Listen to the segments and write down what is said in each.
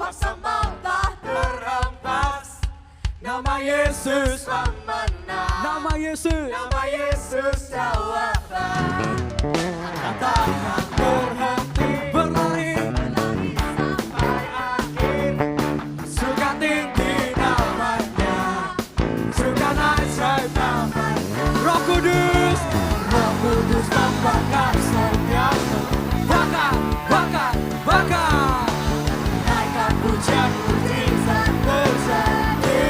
kuasa maut tak terhempas. Nama Yesus pemenang. Nama Yesus. Nama Yesus jawaban. Takkan berhenti Berlari. sampai akhir. Suka tinggi namanya, suka naik namanya. Roh Kudus. Roh Kudus membakar setiap Bakar, bakar, bakar. naikkan pujian mujizat terjadi.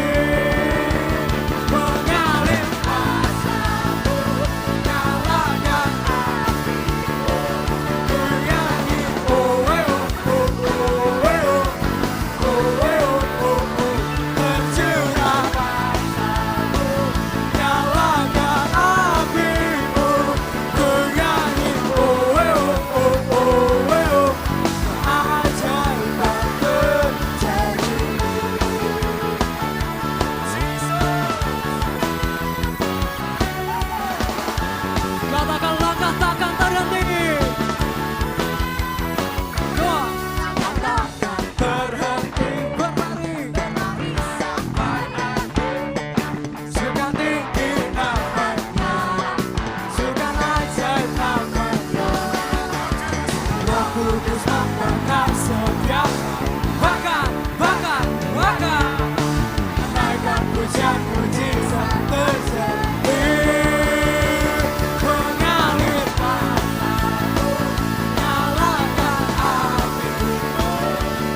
Mengalir asamu, nyalakan apimu. Bernyanyi oh oh oh oh oh oh oh. Tercurah asamu, nyalakan apimu. Bernyanyi oh oh oh oh oh. Ajaib terjadi. Katakan langkah takkan terhenti. Doa. Takkan berhenti Berlari. sampai akhir. Suka tinggi namanya, suka ajaib namanya. Roh Kudus membakar setiap Bakar, bakar, bakar. naikkan pujian mujizat terjadi. Mengalir asamu, nyalakan apimu.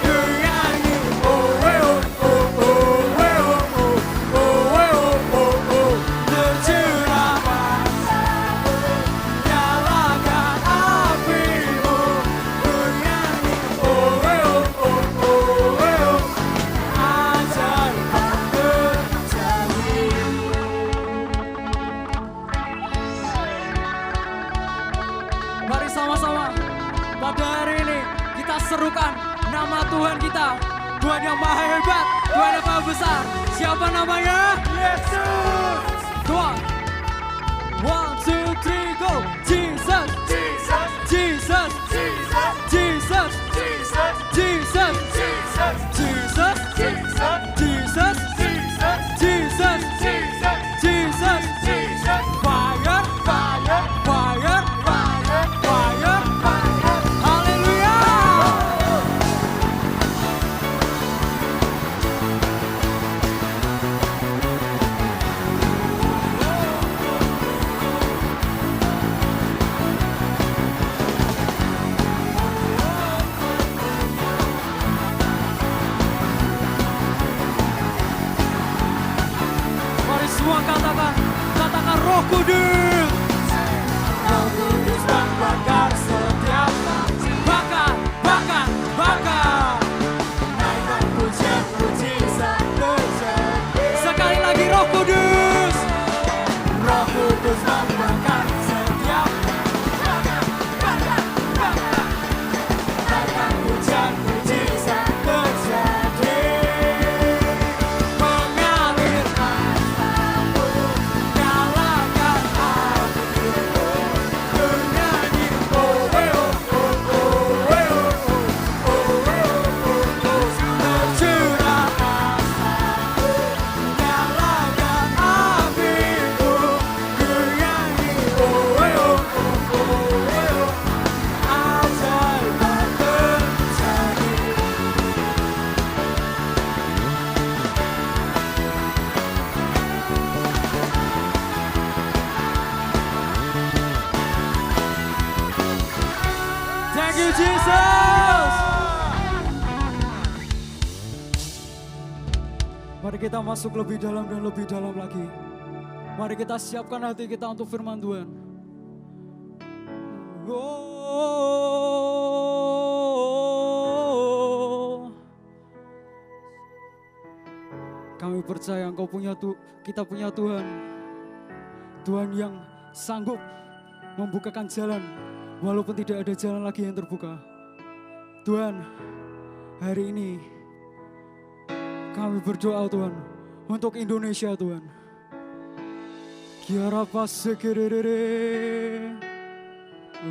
Bernyanyi oh oh oh oh oh oh oh oh. Tercurah asamu, nyalakan apimu. Bernyanyi oh oh oh oh oh. Ajaib terjadi. Mari sama-sama pada hari ini kita serukan nama Tuhan kita. Tuhan yang maha hebat, Tuhan yang maha besar. Siapa namanya? Yesus. Dua. 1, 2, 3, go. Jesus, Jesus, Jesus, Jesus, Jesus, Jesus, Jesus, Jesus, Jesus, Jesus, Jesus, Jesus, Jesus, Jesus, Jesus. Jesus. Fire, Fire, fire, fire, fire. fire. Haleluya. Mari semua katakan Roh Kudus. Roh Kudus membakar setiap Bakar, bakar, bakar. naikkan pujian mujizat terjadi. Sekali lagi Roh Kudus. Roh Kudus membakar setiap naikkan pujian mujizat terjadi. Mengalir asamu, nyalakan apimu. Bernyanyi oh oh oh oh oh oh oh. Tercurah asamu, nyalakan apimu. Bernyanyi oh oh oh oh. Ajaib terjadi. Thank you Jesus. Mari kita masuk lebih dalam dan lebih dalam lagi. Mari kita siapkan hati kita untuk firman Tuhan. Oh. Kami percaya kita punya Tuhan. Tuhan yang sanggup membukakan jalan walaupun tidak ada jalan lagi yang terbuka. Tuhan, hari ini kami berdoa Tuhan untuk Indonesia Tuhan. Kiara pasekerere.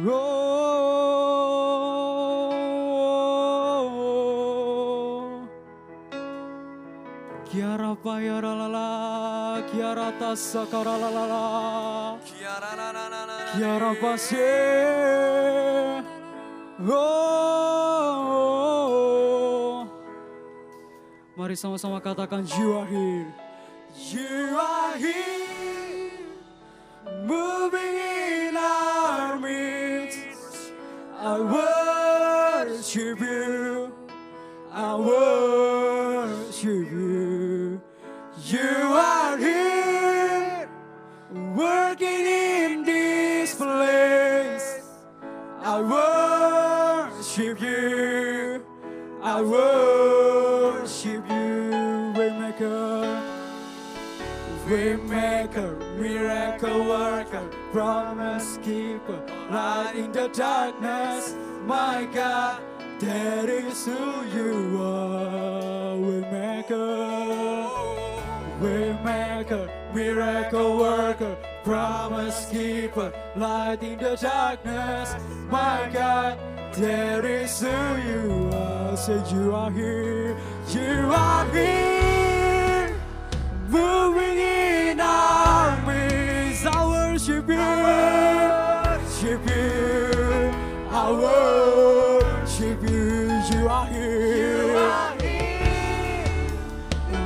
Oh. Payara lala, kiara tasakara lala, kiara pasir. Oh, mari sama-sama katakan you are here. You are here, moving in our midst. I worship you, I worship you. You are here, working in this place. I worship you, I worship you, Waymaker. Waymaker, miracle worker, promise keeper, light in the darkness. My God, that is who you are. Waymaker, Waymaker, miracle worker, promise keeper, light in the darkness. My God, that is who you are. Say you are here, you are here, moving in our midst. I worship you, I worship you. You are here,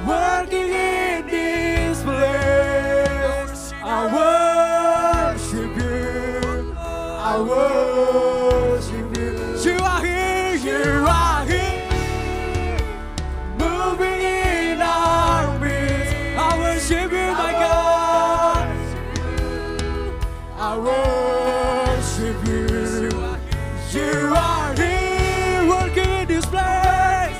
working in this place. I worship you, I worship you. You are here, you are here, moving in our midst. I worship you, my God. I worship you. You are here, working in this place.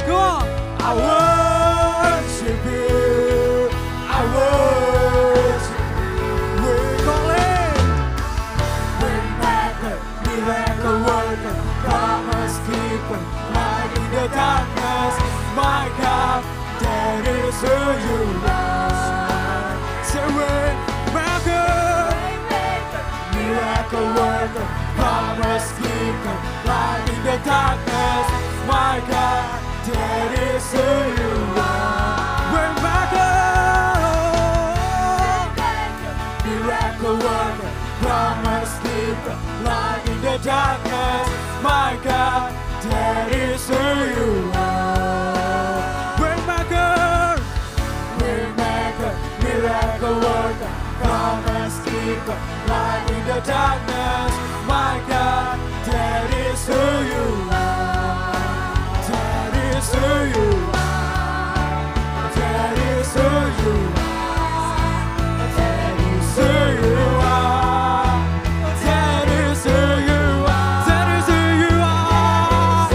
Come on. I worship you, I worship you. We're calling Waymaker, miracle worker, promise keeper, light in the darkness. My God, that is who you are. Say Waymaker, miracle worker, promise keeper, light in the darkness. My God, that is who you are. Waymaker, miracle worker, promise keeper, light in the darkness. My God, that is who you are. Waymaker, Waymaker, miracle worker, promise keeper, light in the darkness. My God, that is who you are. That is who you are. That is who you are. That is who you are. That is who you are. That is who you are.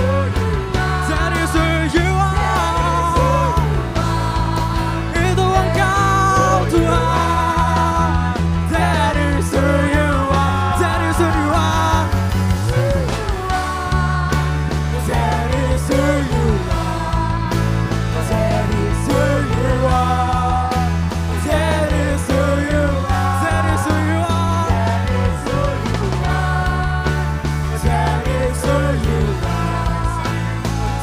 That is who you are. Itu engkau Tuhan. That is who you are. That is who you are. That is who you are. That is who you are. That is who you are. That is who you are. That is who you are.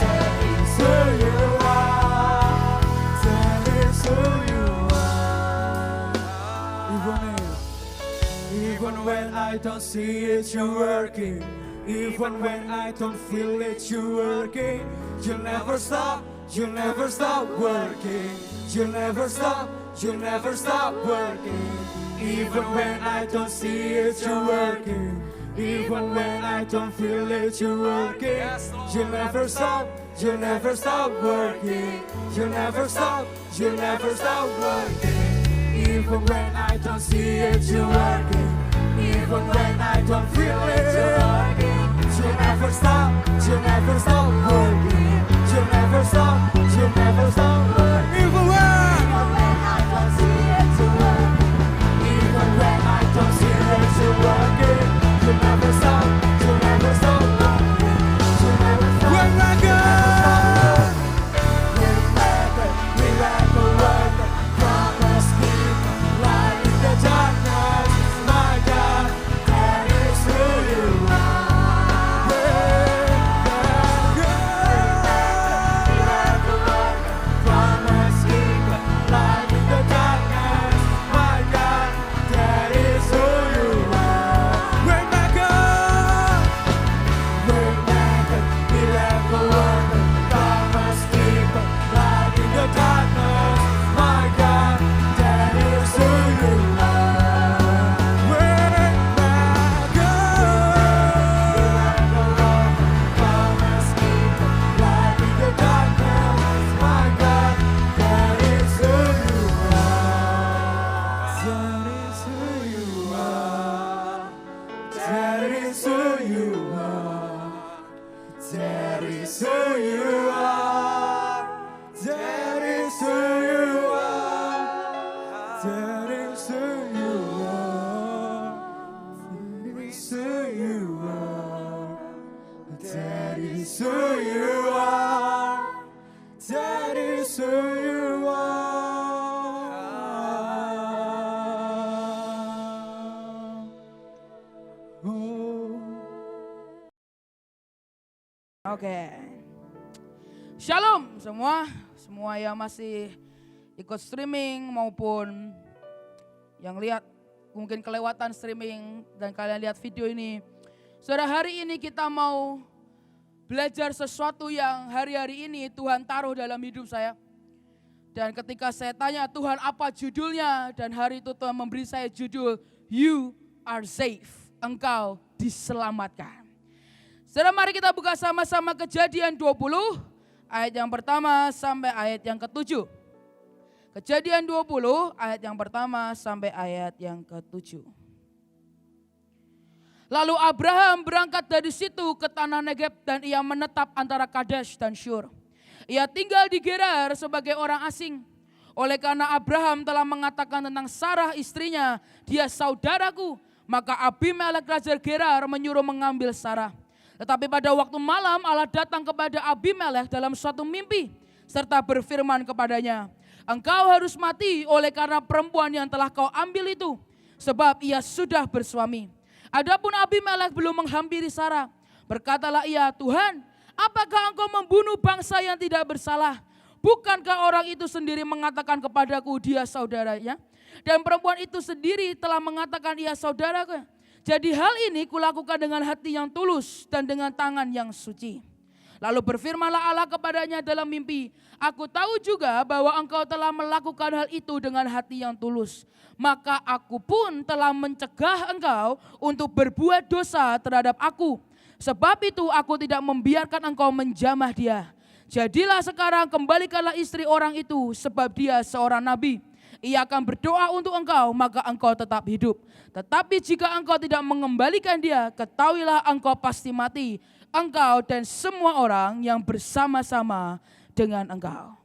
That is who you are. That is who you are. Even when I don't see it, you're working. Even when I don't feel it, you're working. You'll never stop, you'll never stop working. You'll never stop, you'll never stop working. Even when I don't see it, you're working. Even when I don't feel it, you're working. You'll never stop, you'll never stop working. You'll never stop, you'll never stop working. Even when I don't see it, you're working. Even when I don't feel it, you're working. You'll never stop, you'll never stop working. You'll never stop, you'll never stop working. Even when I don't see it, you're working. Even when I don't see it, you're working. You'll never stop, you'll never stop working. You'll never stop. Waymaker, miracle worker, promise keeper, light in the darkness. My God, that is who you are. Waymaker, miracle worker, That is who you are. That is who you are. That is who you are. That is who you are. Oh. Oke. Shalom semua yang masih ikut streaming maupun yang lihat mungkin kelewatan streaming dan kalian lihat video ini. Saudara, hari ini kita mau belajar sesuatu yang hari-hari ini Tuhan taruh dalam hidup saya. Dan ketika saya tanya Tuhan apa judulnya, dan hari itu Tuhan memberi saya judul You Are Safe, engkau diselamatkan. Saudara, mari kita buka sama-sama Kejadian 20 ayat yang pertama sampai ayat yang ke-7. Kejadian 20 ayat yang pertama sampai ayat yang ke-7. Lalu Abraham berangkat dari situ ke tanah Negeb dan ia menetap antara Kadesh dan Syur. Ia tinggal di Gerar sebagai orang asing. Oleh karena Abraham telah mengatakan tentang Sarah istrinya, dia saudaraku, maka Abimelek raja Gerar menyuruh mengambil Sarah. Tetapi pada waktu malam Allah datang kepada Abimelek dalam suatu mimpi serta berfirman kepadanya, engkau harus mati oleh karena perempuan yang telah kau ambil itu, sebab ia sudah bersuami. Adapun Abimelek belum menghampiri Sarah. Berkatalah ia, Tuhan, apakah engkau membunuh bangsa yang tidak bersalah? Bukankah orang itu sendiri mengatakan kepadaku dia saudaranya? Dan perempuan itu sendiri telah mengatakan ia saudaraku. Jadi hal ini kulakukan dengan hati yang tulus dan dengan tangan yang suci. Lalu berfirmanlah Allah kepadanya dalam mimpi, aku tahu juga bahwa engkau telah melakukan hal itu dengan hati yang tulus. Maka aku pun telah mencegah engkau untuk berbuat dosa terhadap aku. Sebab itu aku tidak membiarkan engkau menjamah dia. Jadilah sekarang kembalikanlah istri orang itu sebab dia seorang nabi. Ia akan berdoa untuk engkau, maka engkau tetap hidup. Tetapi jika engkau tidak mengembalikan dia, ketahuilah engkau pasti mati, engkau dan semua orang yang bersama-sama dengan engkau.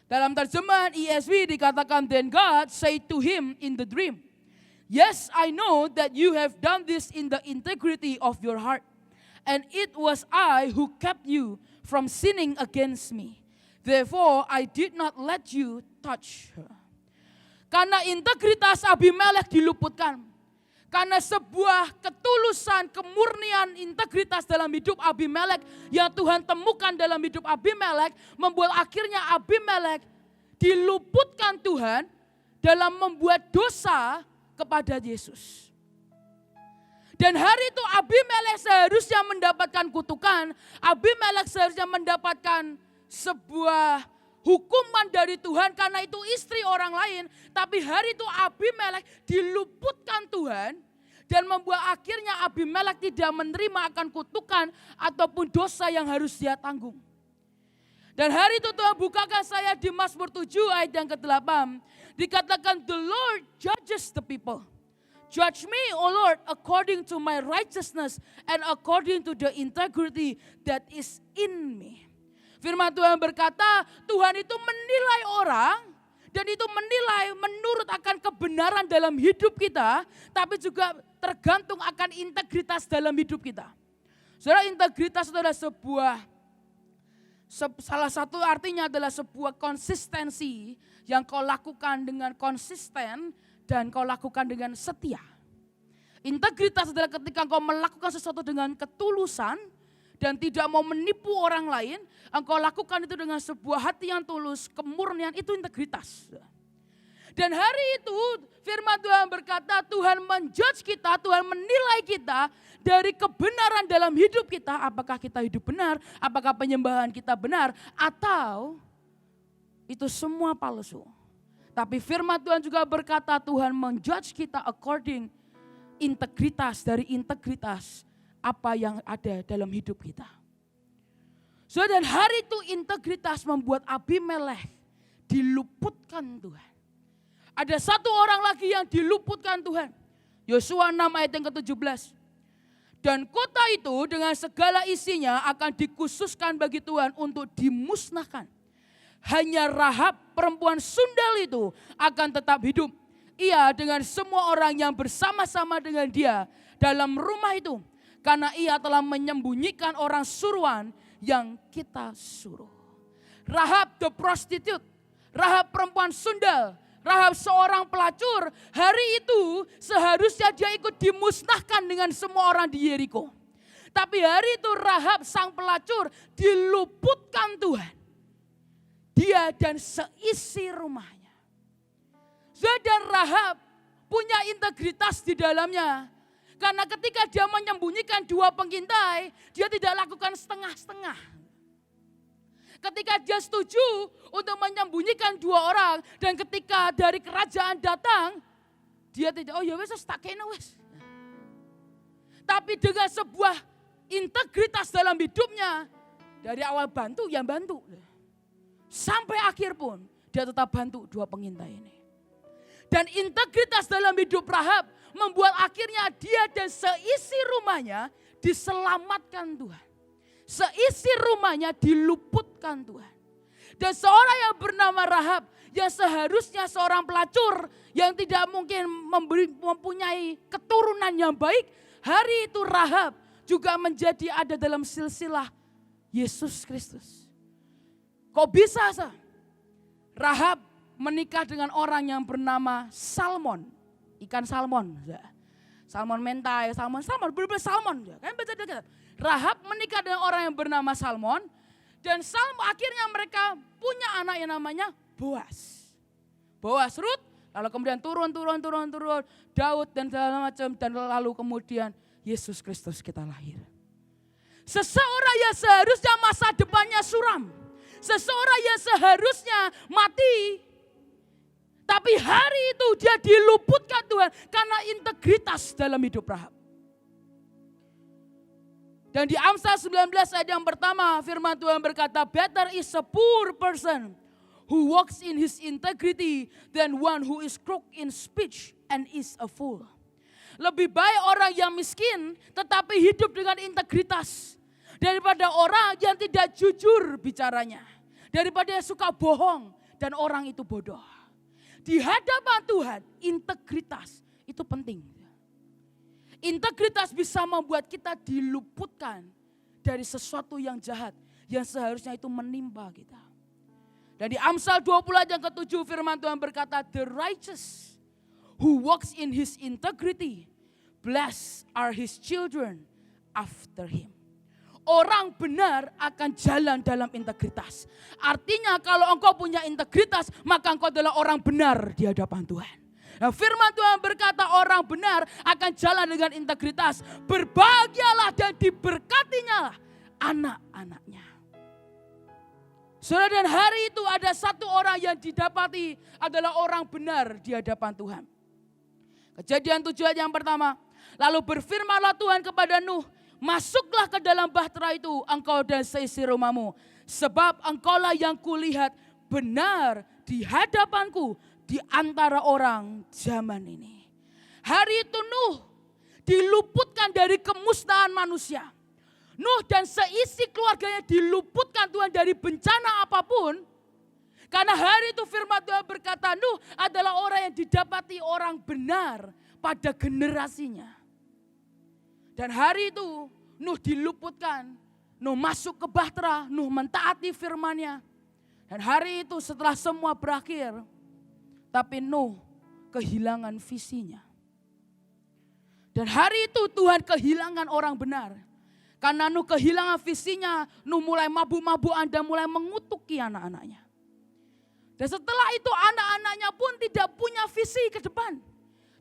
Dalam terjemahan ESV dikatakan, then God said to him in the dream, yes, I know that you have done this in the integrity of your heart, and it was I who kept you from sinning against me. Therefore, I did not let you touch her. Karena integritas Abimelek diluputkan. Karena sebuah ketulusan, kemurnian, integritas dalam hidup Abimelek yang Tuhan temukan dalam hidup Abimelek, membuat akhirnya Abimelek diluputkan Tuhan dalam membuat dosa kepada Yesus. Dan hari itu Abimelek seharusnya mendapatkan kutukan, Abimelek seharusnya mendapatkan sebuah hukuman dari Tuhan karena itu istri orang lain. Tapi hari itu Abimelek diluputkan Tuhan dan membuat akhirnya Abimelek tidak menerima akan kutukan ataupun dosa yang harus dia tanggung. Dan hari itu Tuhan bukakan saya di Mazmur 7 ayat yang ke-8. Dikatakan the Lord judges the people. Judge me, O Lord, according to my righteousness and according to the integrity that is in me. Firman Tuhan berkata, Tuhan itu menilai orang dan itu menilai menurut akan kebenaran dalam hidup kita, tapi juga tergantung akan integritas dalam hidup kita. Saudara, integritas itu adalah salah satu artinya adalah sebuah konsistensi yang kau lakukan dengan konsisten dan kau lakukan dengan setia. Integritas adalah ketika kau melakukan sesuatu dengan ketulusan, dan tidak mau menipu orang lain, engkau lakukan itu dengan sebuah hati yang tulus, kemurnian, itu integritas. Dan hari itu firman Tuhan berkata, Tuhan menjudge kita, Tuhan menilai kita dari kebenaran dalam hidup kita. Apakah kita hidup benar, apakah penyembahan kita benar, atau itu semua palsu. Tapi firman Tuhan juga berkata, Tuhan menjudge kita according integritas, dari integritas apa yang ada dalam hidup kita. So, dan hari itu integritas membuat Abimelek diluputkan Tuhan. Ada satu orang lagi yang diluputkan Tuhan. Yosua 6 ayat yang ke-17. Dan kota itu dengan segala isinya akan dikhususkan bagi Tuhan untuk dimusnahkan. Hanya Rahab perempuan sundal itu akan tetap hidup. ia dengan semua orang yang bersama-sama dengan dia dalam rumah itu. Karena ia telah menyembunyikan orang suruhan yang kita suruh. Rahab the prostitute, Rahab perempuan sundal, Rahab seorang pelacur, hari itu seharusnya dia ikut dimusnahkan dengan semua orang di Yeriko. Tapi hari itu Rahab sang pelacur diluputkan Tuhan. Dia dan seisi rumahnya. Dan Rahab punya integritas di dalamnya. Karena ketika dia menyembunyikan dua pengintai, dia tidak lakukan setengah-setengah. Ketika dia setuju untuk menyembunyikan dua orang, dan ketika dari kerajaan datang, dia tidak, oh ya wes tak kena wes. Tapi dengan sebuah integritas dalam hidupnya, dari awal bantu, ya bantu. Sampai akhir pun, dia tetap bantu dua pengintai ini. Dan integritas dalam hidup Rahab membuat akhirnya dia dan seisi rumahnya diselamatkan Tuhan. Seisi rumahnya diluputkan Tuhan. Dan seorang yang bernama Rahab, yang seharusnya seorang pelacur yang tidak mungkin mempunyai keturunan yang baik, hari itu Rahab juga menjadi ada dalam silsilah Yesus Kristus. Kok bisa sah? Rahab menikah dengan orang yang bernama Salmon, ikan salmon. Salmon mentai, salmon, benar-benar salmon. Kalian baca dekat. Rahab menikah dengan orang yang bernama Salmon, dan Salmon akhirnya mereka punya anak yang namanya Boaz. Boaz Rut, lalu kemudian turun, Daud dan segala macam, dan lalu kemudian Yesus Kristus kita lahir. Seseorang yang seharusnya masa depannya suram, seseorang yang seharusnya mati, tapi hari itu dia diluputkan Tuhan karena integritas dalam hidup Rahab. Dan di Amsal 19 ayat yang pertama firman Tuhan berkata, better is a poor person who walks in his integrity than one who is crooked in speech and is a fool. Lebih baik orang yang miskin tetapi hidup dengan integritas daripada orang yang tidak jujur bicaranya. Daripada yang suka bohong dan orang itu bodoh. Di hadapan Tuhan integritas itu penting. Integritas bisa membuat kita diluputkan dari sesuatu yang jahat yang seharusnya itu menimpa kita. Dan di Amsal 20 ayat yang ke-7 firman Tuhan berkata, the righteous who walks in his integrity, blessed are his children after him. Orang benar akan jalan dalam integritas. Artinya kalau engkau punya integritas, maka engkau adalah orang benar di hadapan Tuhan. Nah, firman Tuhan berkata orang benar akan jalan dengan integritas. Berbahagialah dan diberkatinya lah anak-anaknya. Saudara, dan hari itu ada satu orang yang didapati adalah orang benar di hadapan Tuhan. Kejadian 7 ayat yang pertama. Lalu berfirmanlah Tuhan kepada Nuh, masuklah ke dalam bahtera itu engkau dan seisi rumahmu. Sebab engkaulah yang kulihat benar di hadapanku di antara orang zaman ini. Hari itu Nuh diluputkan dari kemusnahan manusia. Nuh dan seisi keluarganya diluputkan Tuhan dari bencana apapun. Karena hari itu firman Tuhan berkata Nuh adalah orang yang didapati orang benar pada generasinya. Dan hari itu Nuh diluputkan. Nuh masuk ke bahtera, Nuh mentaati firman-Nya. Dan hari itu setelah semua berakhir, tapi Nuh kehilangan visinya. Dan hari itu Tuhan kehilangan orang benar. Karena Nuh kehilangan visinya, Nuh mulai mabuk-mabukan dan mulai mengutuki anak-anaknya. Dan setelah itu anak-anaknya pun tidak punya visi ke depan.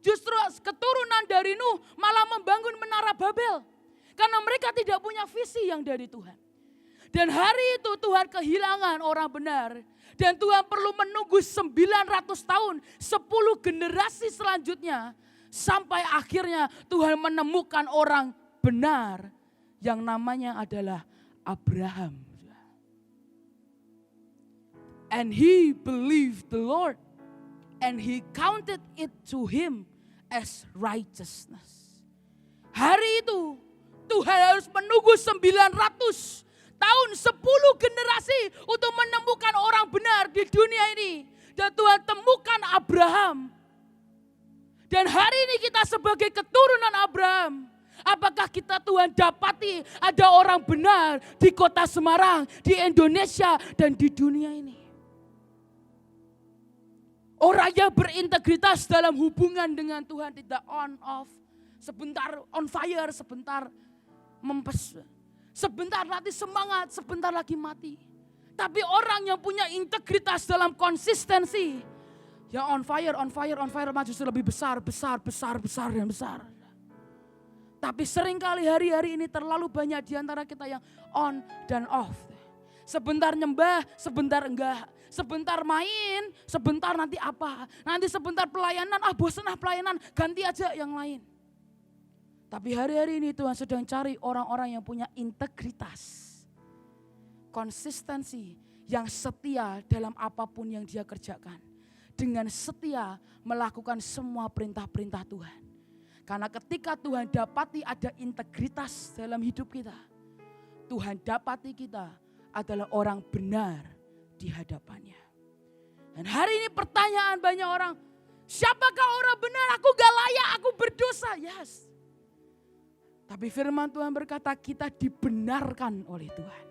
Justru keturunan dari Nuh malah membangun menara Babel. Karena mereka tidak punya visi yang dari Tuhan. Dan hari itu Tuhan kehilangan orang benar. Dan Tuhan perlu menunggu 900 tahun, 10 generasi selanjutnya. Sampai akhirnya Tuhan menemukan orang benar yang namanya adalah Abraham. And he believed the Lord and he counted it to him as righteousness. Hari itu Tuhan harus menunggu 900 tahun, 10 generasi untuk menemukan orang benar di dunia ini. Dan Tuhan temukan Abraham. Dan hari ini kita sebagai keturunan Abraham, apakah kita Tuhan dapati ada orang benar di kota Semarang, di Indonesia, dan di dunia ini? Orang yang berintegritas dalam hubungan dengan Tuhan, tidak on off, sebentar on fire, sebentar mempes, sebentar nanti semangat, sebentar lagi mati. Tapi orang yang punya integritas dalam konsistensi, yang on fire, justru lebih besar, dan besar. Tapi seringkali hari-hari ini terlalu banyak di antara kita yang on dan off. Sebentar nyembah, sebentar enggak. Sebentar main, sebentar nanti apa. Nanti sebentar pelayanan, bosan pelayanan, ganti aja yang lain. Tapi hari-hari ini Tuhan sedang cari orang-orang yang punya integritas. Konsistensi, yang setia dalam apapun yang dia kerjakan. Dengan setia melakukan semua perintah-perintah Tuhan. Karena ketika Tuhan dapati ada integritas dalam hidup kita, Tuhan dapati kita adalah orang benar di hadapannya. Dan hari ini pertanyaan banyak orang, siapakah orang benar? Aku gak layak, aku berdosa. Yes. Tapi firman Tuhan berkata kita dibenarkan oleh Tuhan.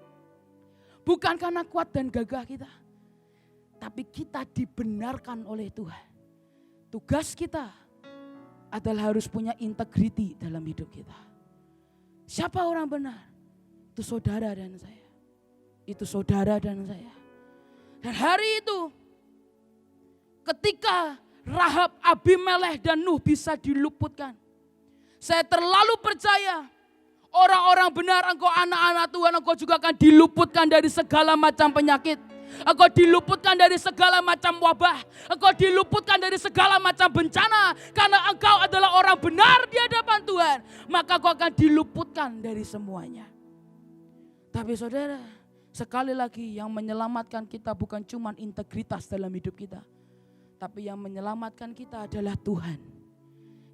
Bukan karena kuat dan gagah kita, tapi kita dibenarkan oleh Tuhan. Tugas kita adalah harus punya integriti dalam hidup kita. Siapa orang benar? Itu saudara dan saya. Itu saudara dan saya. Dan hari itu ketika Rahab, Abimelekh dan Nuh bisa diluputkan. Saya terlalu percaya orang-orang benar, engkau anak-anak Tuhan, engkau juga akan diluputkan dari segala macam penyakit. Engkau diluputkan dari segala macam wabah. Engkau diluputkan dari segala macam bencana. Karena engkau adalah orang benar di hadapan Tuhan. Maka engkau akan diluputkan dari semuanya. Tapi saudara, sekali lagi yang menyelamatkan kita bukan cuma integritas dalam hidup kita. Tapi yang menyelamatkan kita adalah Tuhan.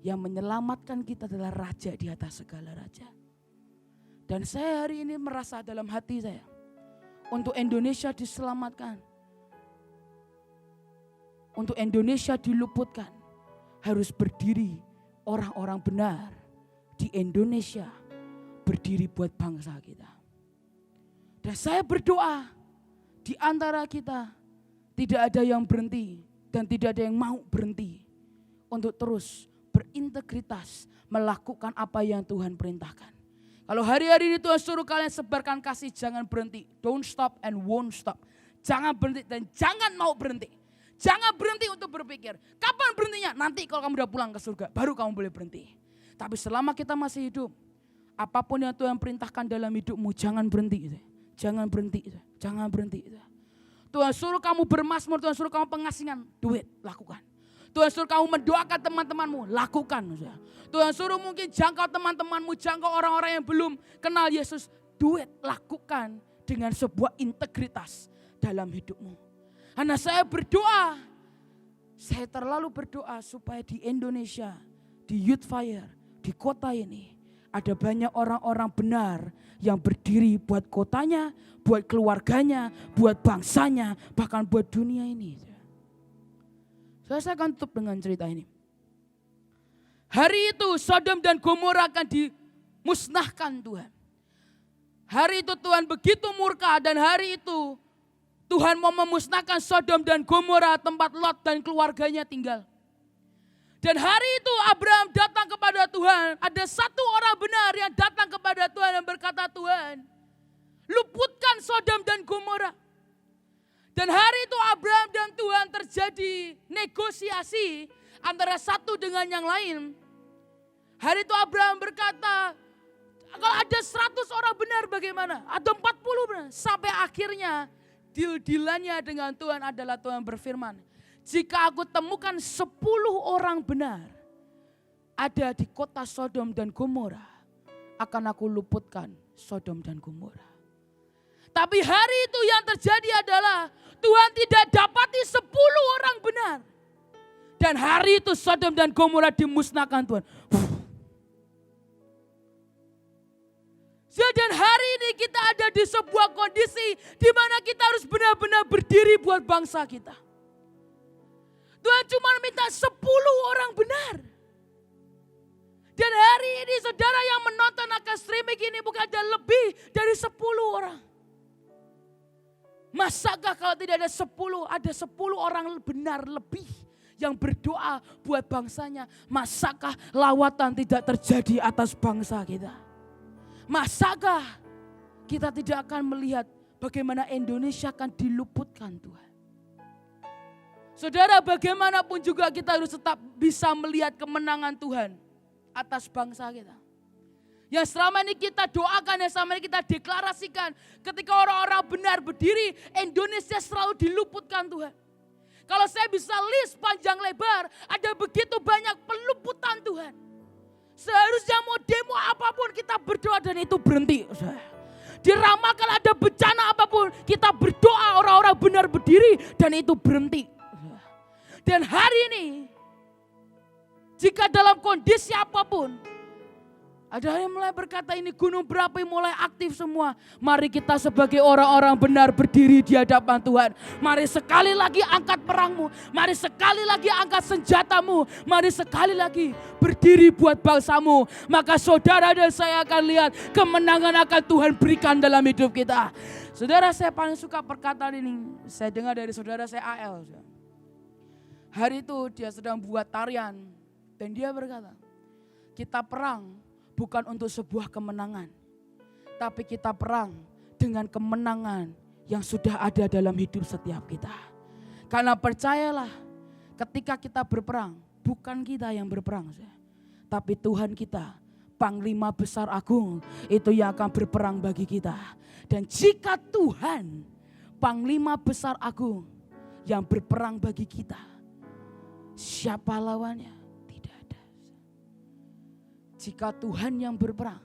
Yang menyelamatkan kita adalah Raja di atas segala raja. Dan saya hari ini merasa dalam hati saya, untuk Indonesia diselamatkan, untuk Indonesia diluputkan, harus berdiri orang-orang benar di Indonesia, berdiri buat bangsa kita. Dan saya berdoa di antara kita tidak ada yang berhenti dan tidak ada yang mau berhenti untuk terus berintegritas melakukan apa yang Tuhan perintahkan. Kalau hari-hari ini Tuhan suruh kalian sebarkan kasih, jangan berhenti. Don't stop and won't stop. Jangan berhenti dan jangan mau berhenti. Jangan berhenti untuk berpikir, kapan berhentinya? Nanti kalau kamu udah pulang ke surga, baru kamu boleh berhenti. Tapi selama kita masih hidup, apapun yang Tuhan perintahkan dalam hidupmu, jangan berhenti. Jangan berhenti, jangan berhenti. Tuhan suruh kamu bermazmur, Tuhan suruh kamu pengasingan, do it, lakukan. Tuhan suruh kamu mendoakan teman-temanmu, lakukan. Tuhan suruh mungkin jangkau teman-temanmu, jangkau orang-orang yang belum kenal Yesus, do it, lakukan dengan sebuah integritas dalam hidupmu. Karena saya berdoa, saya terlalu berdoa supaya di Indonesia, di Youth Fire, di kota ini, ada banyak orang-orang benar yang berdiri buat kotanya, buat keluarganya, buat bangsanya, bahkan buat dunia ini. Saya akan tutup dengan cerita ini. Hari itu Sodom dan Gomora akan dimusnahkan Tuhan. Hari itu Tuhan begitu murka dan hari itu Tuhan mau memusnahkan Sodom dan Gomora, tempat Lot dan keluarganya tinggal. Dan hari itu Abraham datang kepada Tuhan. Ada satu orang benar yang datang kepada Tuhan dan berkata, Tuhan, luputkan Sodom dan Gomora. Dan hari itu Abraham dan Tuhan terjadi negosiasi antara satu dengan yang lain. Hari itu Abraham berkata, kalau ada 100 orang benar bagaimana? Ada 40 benar. Sampai akhirnya deal-dealannya dengan Tuhan adalah Tuhan berfirman, jika aku temukan 10 orang benar ada di kota Sodom dan Gomora, akan aku luputkan Sodom dan Gomora. Tapi hari itu yang terjadi adalah Tuhan tidak dapati 10 orang benar. Dan hari itu Sodom dan Gomora dimusnahkan Tuhan. Dan hari ini kita ada di sebuah kondisi di mana kita harus benar-benar berdiri buat bangsa kita. Tuhan cuma minta 10 orang benar. saudara yang menonton akan streaming ini bukan ada lebih dari 10 orang. Masakah kalau tidak ada 10, ada 10 orang benar lebih yang berdoa buat bangsanya. Masakah lawatan tidak terjadi atas bangsa kita? Masakah kita tidak akan melihat bagaimana Indonesia akan diluputkan Tuhan? Saudara, bagaimanapun juga kita harus tetap bisa melihat kemenangan Tuhan atas bangsa kita. Yang selama ini kita doakan, yang selama ini kita deklarasikan. Ketika orang-orang benar berdiri, Indonesia selalu diluputkan Tuhan. Kalau saya bisa list panjang lebar, ada begitu banyak peluputan Tuhan. Seharusnya mau demo apapun kita berdoa dan itu berhenti. Diramalkan ada bencana apapun, kita berdoa orang-orang benar berdiri dan itu berhenti. Dan hari ini, jika dalam kondisi apapun, ada yang mulai berkata ini gunung berapi mulai aktif semua. Mari kita sebagai orang-orang benar berdiri di hadapan Tuhan. Mari sekali lagi angkat perangmu. Mari sekali lagi angkat senjatamu. Mari sekali lagi berdiri buat bangsamu. Maka saudara dan saya akan lihat kemenangan akan Tuhan berikan dalam hidup kita. Saudara, saya paling suka perkataan ini. Saya dengar dari saudara saya AL. Hari itu dia sedang buat tarian. Dan dia berkata, kita perang bukan untuk sebuah kemenangan, tapi kita perang dengan kemenangan yang sudah ada dalam hidup setiap kita. Karena percayalah, ketika kita berperang, bukan kita yang berperang, tapi Tuhan kita, Panglima Besar Agung, itu yang akan berperang bagi kita. Dan jika Tuhan, Panglima Besar Agung, yang berperang bagi kita, siapa lawannya? Jika Tuhan yang berperang,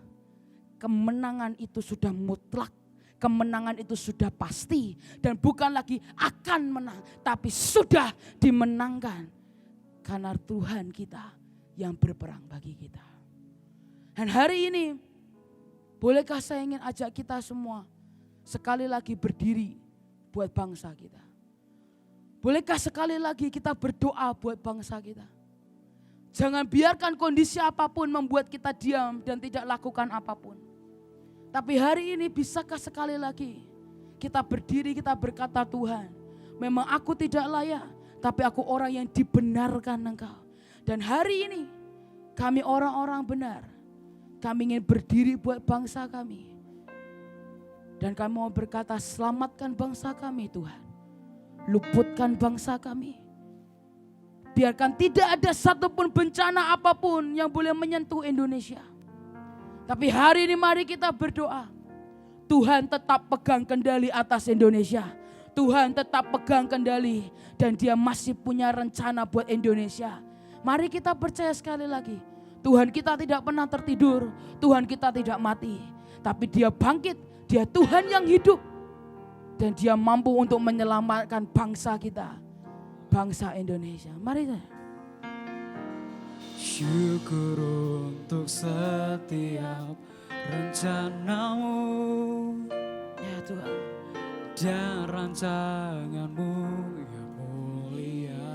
kemenangan itu sudah mutlak, kemenangan itu sudah pasti. Dan bukan lagi akan menang, tapi sudah dimenangkan. Karena Tuhan kita yang berperang bagi kita. Dan hari ini, bolehkah saya ingin ajak kita semua sekali lagi berdiri buat bangsa kita. Bolehkah sekali lagi kita berdoa buat bangsa kita. Jangan biarkan kondisi apapun membuat kita diam dan tidak lakukan apapun. Tapi hari ini bisakah sekali lagi kita berdiri, kita berkata, Tuhan, memang aku tidak layak, tapi aku orang yang dibenarkan Engkau. Dan hari ini kami orang-orang benar, kami ingin berdiri buat bangsa kami. Dan kami mau berkata, selamatkan bangsa kami Tuhan. Luputkan bangsa kami. Biarkan tidak ada satupun bencana apapun yang boleh menyentuh Indonesia. Tapi hari ini mari kita berdoa. Tuhan tetap pegang kendali atas Indonesia. Tuhan tetap pegang kendali dan Dia masih punya rencana buat Indonesia. Mari kita percaya sekali lagi. Tuhan kita tidak pernah tertidur. Tuhan kita tidak mati. Tapi Dia bangkit. Dia Tuhan yang hidup. Dan Dia mampu untuk menyelamatkan bangsa kita. Bangsa Indonesia. Mari kita. Syukur untuk setiap rencanamu, Ya Tuhan. dan rancanganmu yang mulia.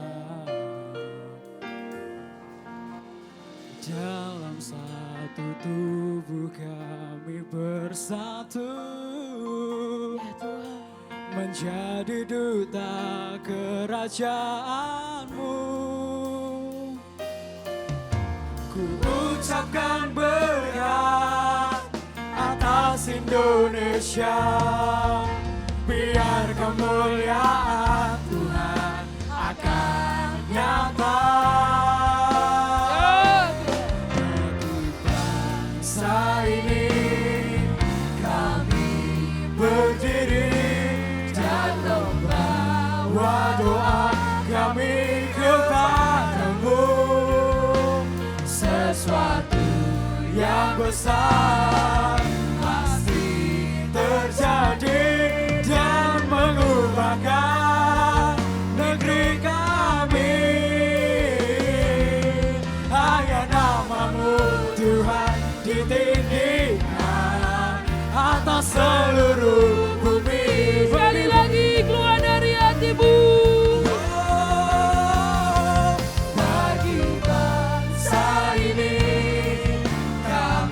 Dalam satu tubuh kami bersatu, Ya Tuhan. menjadi duta kerajaanmu. Ku ucapkan berkat atas Indonesia, biar kemuliaan Tuhan akan nyata. Bagi bangsa ini kami berdiri dan membawa doa kami kepadamu. Sesuatu yang besar pasti terjadi dan mengubahkan negeri kami. Hanya namamu Tuhan ditinggikan atas seluruh bumi. Sekali lagi keluar dari hatimu. Bagi bangsa ini kami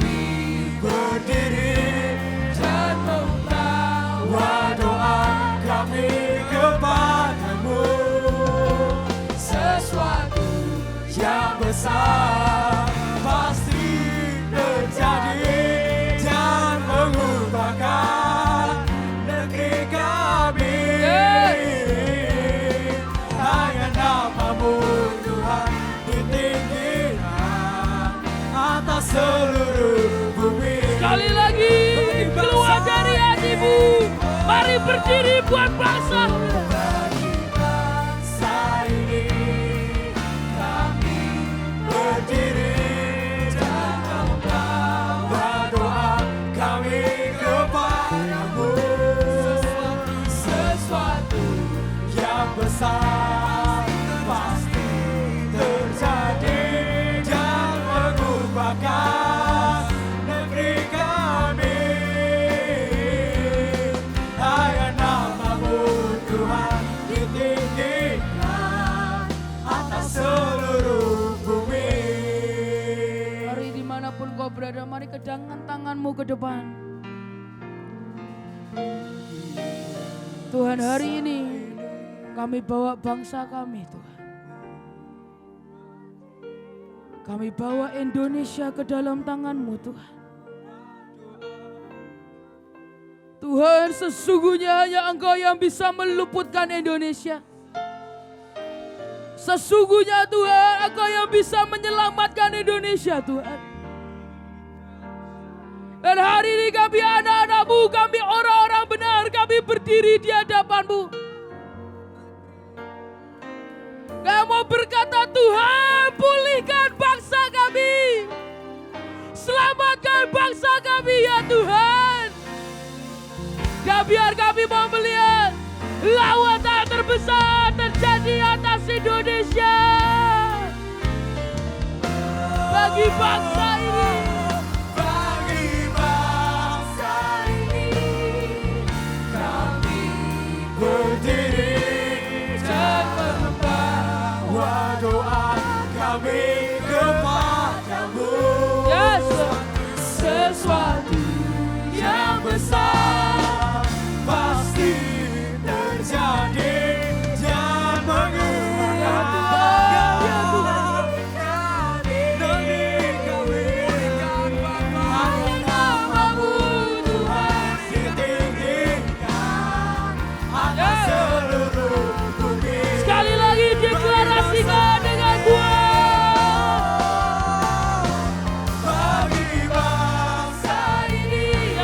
besar pasti terjadi dan mengubahkan negeri kami. Hanya namamu Tuhan ditinggikan atas seluruh bumi. Sekali lagi keluar dari hatimu. Mari berdiri buat bangsa. Bagi bangsa ini kami berdiri dan membawa doa kami kepadamu. Sesuatu yang besar pasti terjadi dan mengubahkan negeri kami. Hanya namamu Tuhan ditinggikan atas seluruh bumi. Mari dimanapun kau berada, mari kedangkan tanganmu ke depan. Tuhan, hari ini kami bawa bangsa kami, Tuhan. Kami bawa Indonesia ke dalam tangan-Mu, Tuhan. Tuhan, sesungguhnya hanya Engkau yang bisa meluputkan Indonesia. Sesungguhnya Tuhan, Engkau yang bisa menyelamatkan Indonesia, Tuhan. Dan hari ini kami anak-anak-Mu, kami orang-orang benar, kami berdiri di hadapan-Mu. Kami mau berkata, Tuhan, pulihkan bangsa kami. Selamatkan bangsa kami ya Tuhan. Dan biar kami mau melihat lawatan terbesar terjadi atas Indonesia. Bagi bangsa ini. Bagi bangsa ini kami berdiri dan membawa doa kami kepadamu. Yes. Sesuatu yang besar pasti terjadi dan mengubahkan negeri kami. Hanya namamu Tuhan ditinggikan atas seluruh bumi. Sekali lagi deklarasikan dengan kuat. Bagi bangsa ini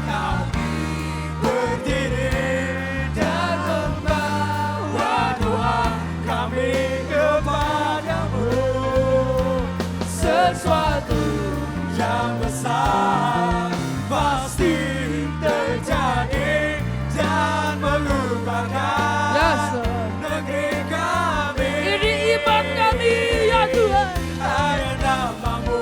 kami berdiri dan membawa doa kami kepadamu. Sesuatu yang besar pasti terjadi dan mengubahkan Yes. negeri kami. Ini iman kami ya Tuhan. Hanya namamu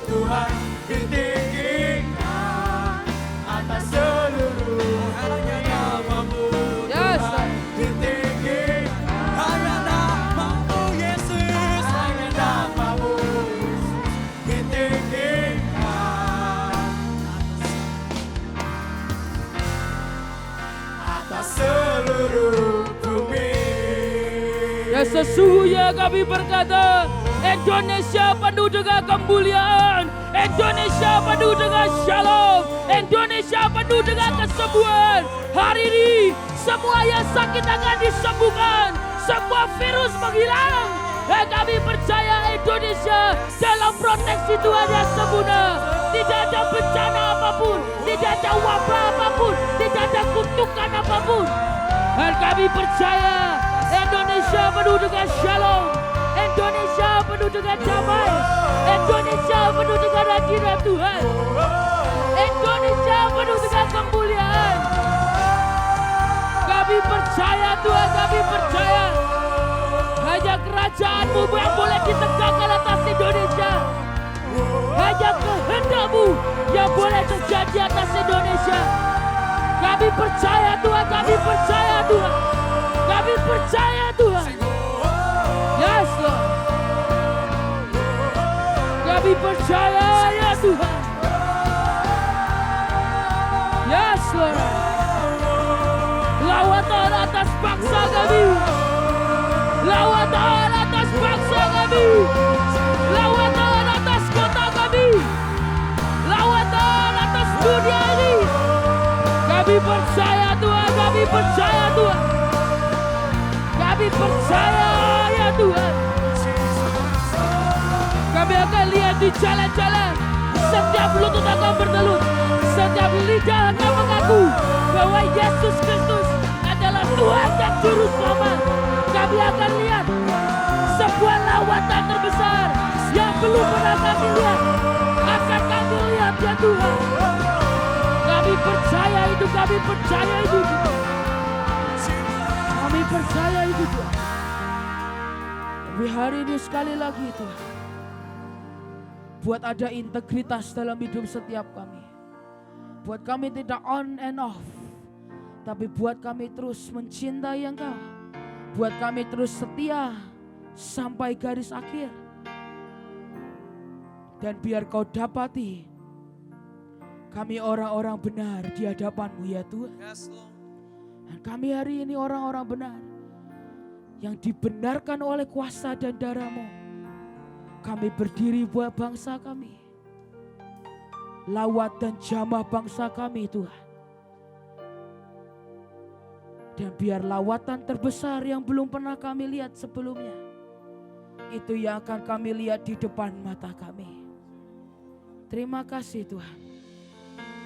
Tuhan ditinggikan atas seluruh. Hanya namamu Yes. Tuhan ditinggikan. Hanya namamu Yesus. Hanya namamu Yesus ditinggikan atas seluruh bumi. Ya sesungguhnya kami berkata, Indonesia penuh dengan kemuliaan, Indonesia penuh dengan shalom, Indonesia penuh dengan kesembuhan. Hari ini semua yang sakit akan disembuhkan, semua virus menghilang. Dan kami percaya Indonesia dalam proteksi Tuhan yang sempurna. Tidak ada bencana apapun, tidak ada wabah apapun, tidak ada kutukan apapun. Dan kami percaya Indonesia penuh dengan shalom, Indonesia penuh dengan damai, Indonesia penuh dengan hadirat Tuhan, Indonesia penuh dengan kemuliaan. Kami percaya Tuhan, kami percaya hanya kerajaan-Mu yang boleh ditegakkan atas Indonesia. Hanya kehendak-Mu yang boleh terjadi atas Indonesia. Kami percaya Tuhan, kami percaya Tuhan. Kami percaya Tuhan. Yes Lord. Kami percaya ya Tuhan. Yes Lord. Lawatan atas bangsa kami. Lawatan atas bangsa kami. Kami akan lihat di jalan-jalan, setiap lutut akan bertelut, setiap lidah akan mengaku bahwa Yesus Kristus adalah Tuhan dan Juru Selamat. Kami akan lihat sebuah lawatan terbesar yang belum pernah kami lihat. Akan kami lihat ya Tuhan. Kami percaya itu, kami percaya itu. Kami percaya itu Tuhan. Tapi hari ini sekali lagi Tuhan, buat ada integritas dalam hidup setiap kami. Buat kami tidak on and off, tapi buat kami terus mencintai Engkau. Buat kami terus setia sampai garis akhir. Dan biar Kau dapati kami orang-orang benar di hadapan-Mu ya Tuhan. Dan kami hari ini orang-orang benar yang dibenarkan oleh kuasa dan darah-Mu. Kami berdiri buat bangsa kami, lawat dan jamah bangsa kami Tuhan. Dan biar lawatan terbesar yang belum pernah kami lihat sebelumnya, itu yang akan kami lihat di depan mata kami. Terima kasih Tuhan.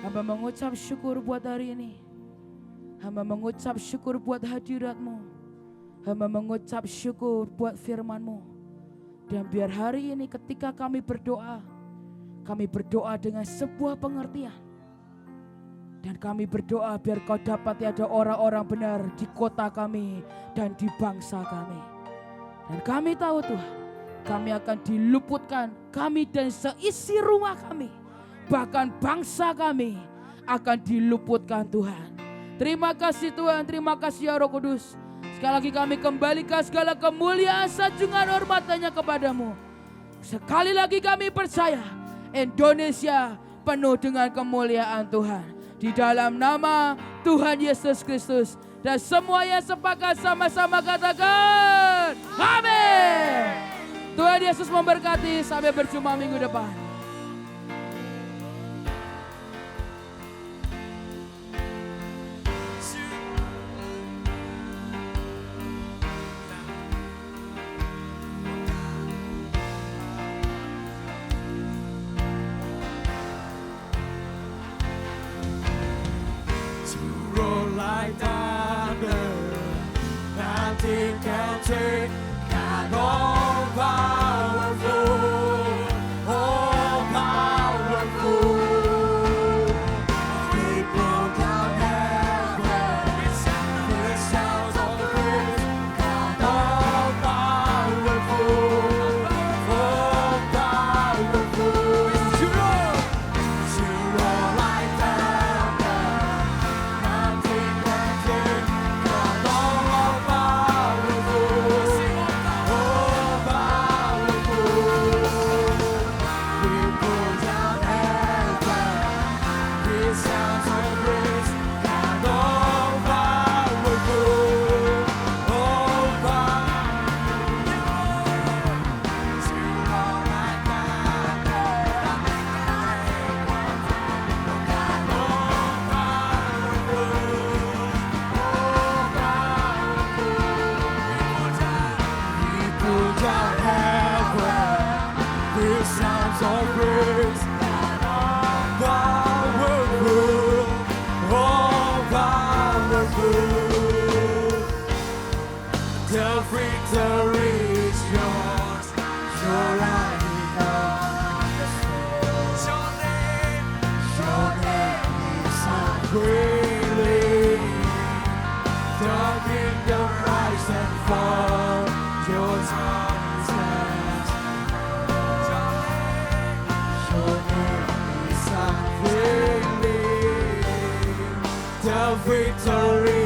Hamba mengucap syukur buat hari ini. Hamba mengucap syukur buat hadirat-Mu. Hamba mengucap syukur buat firman-Mu. Dan biar hari ini ketika kami berdoa dengan sebuah pengertian. Dan kami berdoa biar Kau dapat ada orang-orang benar di kota kami dan di bangsa kami. Dan kami tahu Tuhan, kami akan diluputkan, kami dan seisi rumah kami, bahkan bangsa kami akan diluputkan Tuhan. Terima kasih Tuhan, terima kasih ya Roh Kudus. Sekali lagi kami kembalikan segala kemuliaan, sanjungan, hormat hanya kepadamu. Sekali lagi kami percaya Indonesia penuh dengan kemuliaan Tuhan. Di dalam nama Tuhan Yesus Kristus. Dan semua yang sepakat sama-sama katakan amin. Tuhan Yesus memberkati. Sampai berjumpa minggu depan. Like thunder, nothing can take God all powerful, all powerful. We broke down heaven, the sounds of praise. God all powerful, all powerful. To roll like thunder. Sounds of praise, powerful, all powerful. The victory is yours, your right is your name is unfailing. The kingdom rise and fall, your time stands. The victory